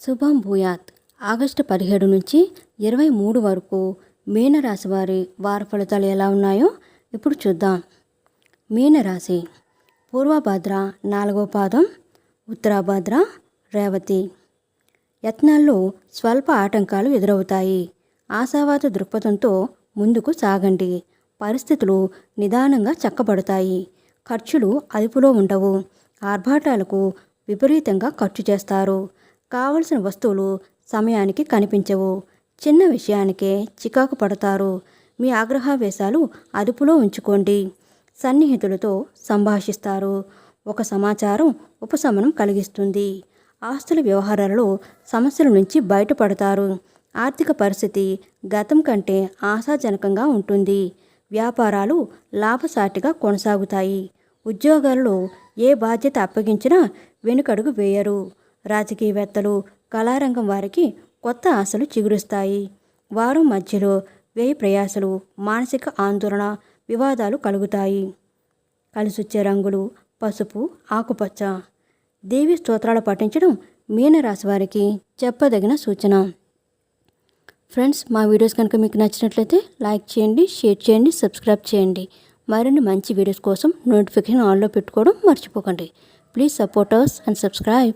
శుభం భూయాత్. ఆగస్టు 17 నుంచి 23 వరకు మీనరాశి వారి వార ఫలితాలు ఎలా ఉన్నాయో ఇప్పుడు చూద్దాం. మీనరాశి: పూర్వభద్ర 4వ పాదం, ఉత్తరాభద్ర, రేవతి. యత్నాల్లో స్వల్ప ఆటంకాలు ఎదురవుతాయి. ఆశావాద దృక్పథంతో ముందుకు సాగండి. పరిస్థితులు నిదానంగా చక్కబడతాయి. ఖర్చులు అదుపులో ఉండవు. ఆర్భాటాలకు విపరీతంగా ఖర్చు చేస్తారు. కావలసిన వస్తువులు సమయానికి కనిపించవు. చిన్న విషయానికే చికాకు పడతారు. మీ ఆగ్రహావేశాలు అదుపులో ఉంచుకోండి. సన్నిహితులతో సంభాషిస్తారు. ఒక సమాచారం ఉపశమనం కలిగిస్తుంది. ఆస్తుల వ్యవహారాలలో సమస్యల నుంచి బయటపడతారు. ఆర్థిక పరిస్థితి గతం కంటే ఆశాజనకంగా ఉంటుంది. వ్యాపారాలు లాభసాటిగా కొనసాగుతాయి. ఉద్యోగాలలో ఏ బాధ్యత అప్పగించినా వెనుకడుగు వేయరు. రాజకీయవేత్తలు, కళారంగం వారికి కొత్త ఆశలు చిగురుస్తాయి. వారం మధ్యలో వ్యయ ప్రయాసలు, మానసిక ఆందోళన, వివాదాలు కలుగుతాయి. కలిసొచ్చే రంగులు పసుపు, ఆకుపచ్చ. దేవి స్తోత్రాలు పఠించడం మీనరాశి వారికి చెప్పదగిన సూచన. ఫ్రెండ్స్, మా వీడియోస్ కనుక మీకు నచ్చినట్లయితే లైక్ చేయండి, షేర్ చేయండి, సబ్స్క్రైబ్ చేయండి. మరిన్ని మంచి వీడియోస్ కోసం నోటిఫికేషన్ ఆన్లో పెట్టుకోవడం మర్చిపోకండి. Please support us and subscribe.